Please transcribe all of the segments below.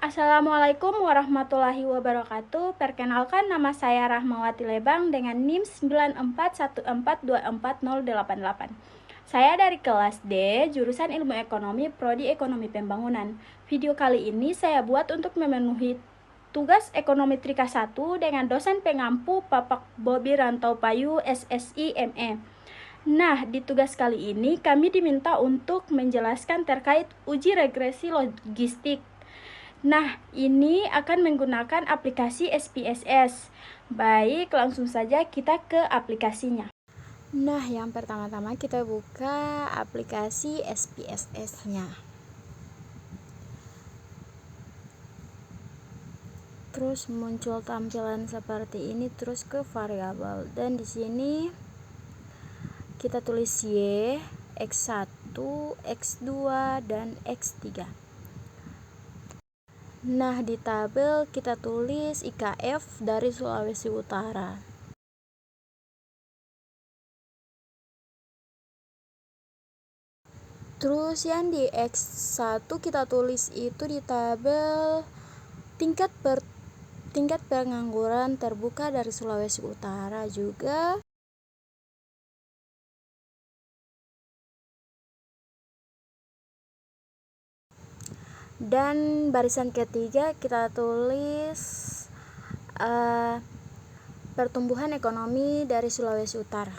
Assalamualaikum warahmatullahi wabarakatuh. Perkenalkan, nama saya Rahmawati Lebang dengan NIM 9414242088. Saya dari kelas D, jurusan Ilmu Ekonomi, Prodi Ekonomi Pembangunan. Video kali ini saya buat untuk memenuhi tugas Ekonomi Trika 1 dengan dosen pengampu Bapak Bobi Rantau Payu, SSI ME. Nah, di tugas kali ini kami diminta untuk menjelaskan terkait uji regresi logistik. Nah, ini akan menggunakan aplikasi SPSS. Baik, langsung saja kita ke aplikasinya. Nah, yang pertama-tama kita buka aplikasi SPSS-nya. Terus muncul tampilan seperti ini, terus ke variabel. Dan di sini kita tulis Y, X1, X2, dan X3. Nah, di tabel kita tulis IKF dari Sulawesi Utara. Terus yang di X1 kita tulis itu di tabel tingkat pengangguran terbuka dari Sulawesi Utara juga. Dan barisan ketiga kita tulis pertumbuhan ekonomi dari Sulawesi Utara.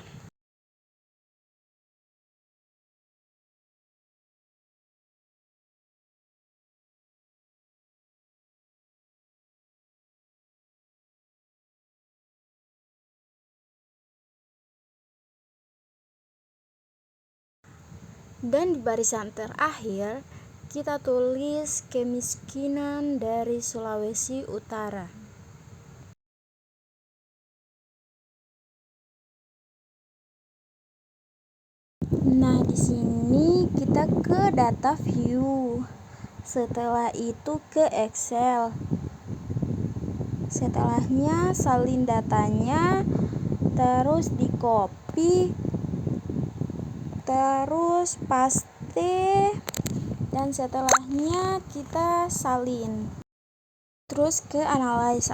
Dan di barisan terakhir kita tulis kemiskinan dari Sulawesi Utara. Nah, di sini kita ke data view. Setelah itu ke Excel. Setelahnya salin datanya, terus di copy, terus paste, dan setelahnya kita salin. Terus ke analyze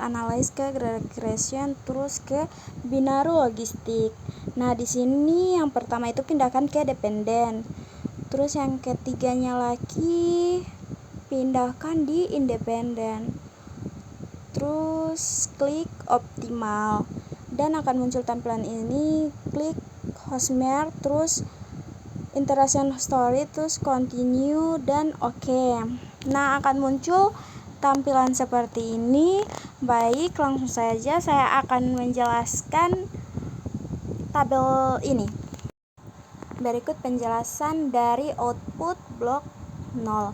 ke regression, terus ke binario logistik. Nah, di sini yang pertama itu pindahkan ke dependen. Terus yang ketiganya lagi pindahkan di independen. Terus klik optimal dan akan muncul tampilan ini. Klik hostmare, terus interaction story, terus continue dan oke. Nah, akan muncul tampilan seperti ini. Baik, langsung saja saya akan menjelaskan tabel ini. Berikut penjelasan dari output blok 0,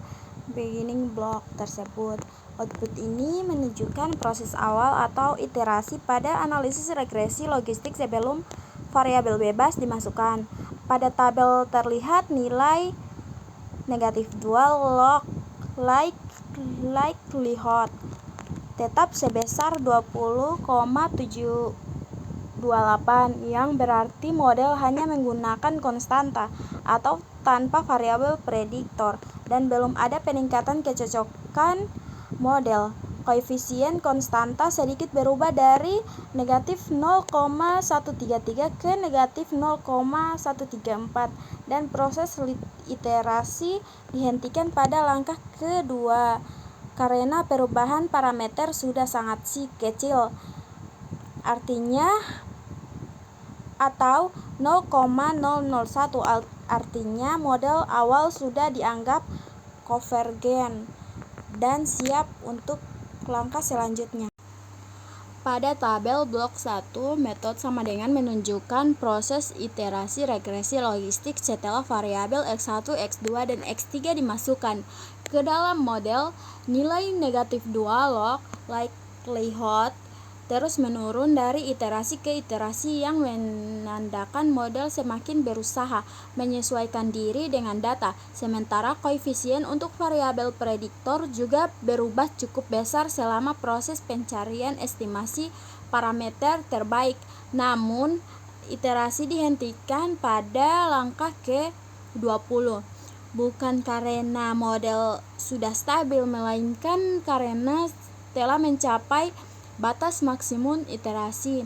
beginning block tersebut. Output ini menunjukkan proses awal atau iterasi pada analisis regresi logistik sebelum variabel bebas dimasukkan. Pada tabel terlihat nilai negatif 2 log likelihood tetap sebesar 20,728, yang berarti model hanya menggunakan konstanta atau tanpa variabel prediktor dan belum ada peningkatan kecocokan model. Koefisien konstanta sedikit berubah dari negatif 0,133 ke negatif 0,134 dan proses iterasi dihentikan pada langkah kedua karena perubahan parameter sudah sangat kecil, artinya atau 0,001, artinya model awal sudah dianggap konvergen dan siap untuk langkah selanjutnya. Pada tabel blok 1, metode sama dengan menunjukkan proses iterasi regresi logistik setelah variabel X1, X2, dan X3 dimasukkan ke dalam model. Nilai negatif 2 log likelihood terus menurun dari iterasi ke iterasi, yang menandakan model semakin berusaha menyesuaikan diri dengan data. Sementara koefisien untuk variabel prediktor juga berubah cukup besar selama proses pencarian estimasi parameter terbaik. Namun, iterasi dihentikan pada langkah ke-20. bukan karena model sudah stabil, melainkan karena telah mencapai batas maksimum iterasi,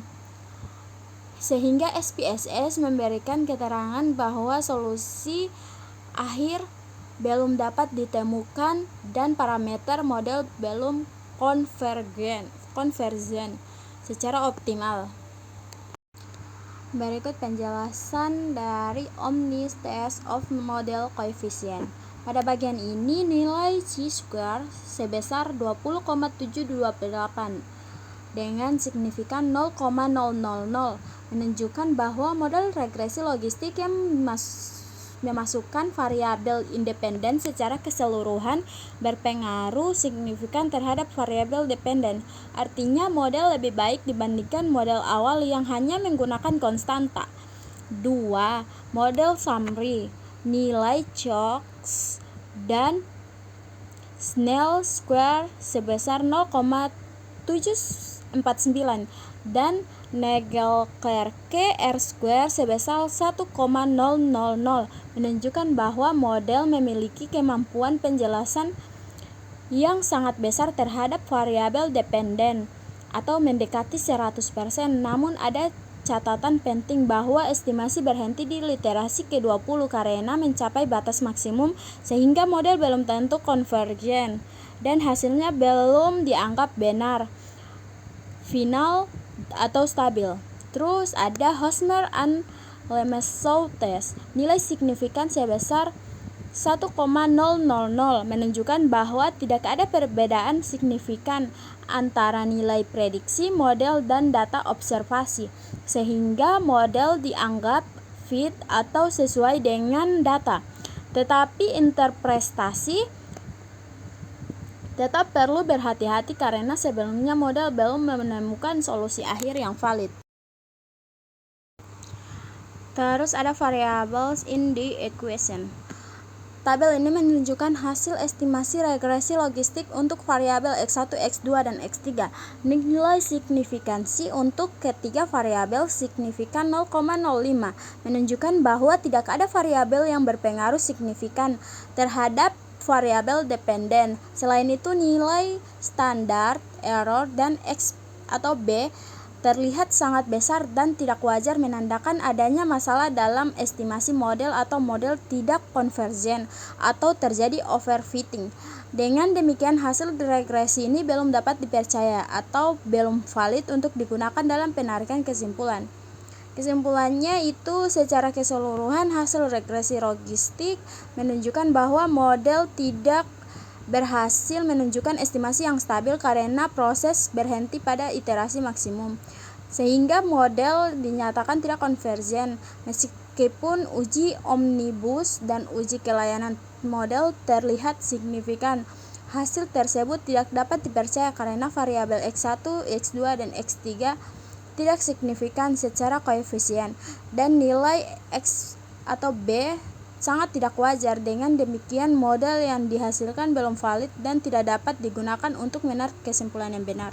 sehingga SPSS memberikan keterangan bahwa solusi akhir belum dapat ditemukan dan parameter model belum konvergen secara optimal. Berikut penjelasan dari Omnis Test of Model Coefficient. Pada bagian ini, nilai chi-square sebesar 20,728 dengan signifikan 0,000 menunjukkan bahwa model regresi logistik yang memasukkan variabel independen secara keseluruhan berpengaruh signifikan terhadap variabel dependen. Artinya model lebih baik dibandingkan model awal yang hanya menggunakan konstanta. 2. Model summary. Nilai Chokes dan Snell square sebesar 0,749 dan Nagelkerke R-square sebesar 1,000 menunjukkan bahwa model memiliki kemampuan penjelasan yang sangat besar terhadap variabel dependen atau mendekati 100%. Namun ada catatan penting bahwa estimasi berhenti di literasi ke-20 karena mencapai batas maksimum, sehingga model belum tentu konvergen dan hasilnya belum dianggap benar, final atau stabil. Terus ada Hosmer and Lemesow test. Nilai signifikan sebesar 1,000 menunjukkan bahwa tidak ada perbedaan signifikan antara nilai prediksi model dan data observasi, sehingga model dianggap fit atau sesuai dengan data. Tetapi interpretasi tetap perlu berhati-hati karena sebelumnya model belum menemukan solusi akhir yang valid. Terus ada variables in the equation. Tabel ini menunjukkan hasil estimasi regresi logistik untuk variabel X1, X2, dan X3. Nilai signifikansi untuk ketiga variabel signifikan 0,05 menunjukkan bahwa tidak ada variabel yang berpengaruh signifikan terhadap variabel dependen. Selain itu, nilai standar error dan X atau B terlihat sangat besar dan tidak wajar, menandakan adanya masalah dalam estimasi model atau model tidak konvergen atau terjadi overfitting. Dengan demikian, hasil regresi ini belum dapat dipercaya atau belum valid untuk digunakan dalam penarikan kesimpulan. Kesimpulannya itu secara keseluruhan hasil regresi logistik menunjukkan bahwa model tidak berhasil menunjukkan estimasi yang stabil karena proses berhenti pada iterasi maksimum, sehingga model dinyatakan tidak konvergen. Meskipun uji omnibus dan uji kelayanan model terlihat signifikan, hasil tersebut tidak dapat dipercaya karena variabel X1, X2, dan X3 tidak signifikan secara koefisien dan nilai X atau B sangat tidak wajar. Dengan demikian, model yang dihasilkan belum valid dan tidak dapat digunakan untuk menarik kesimpulan yang benar.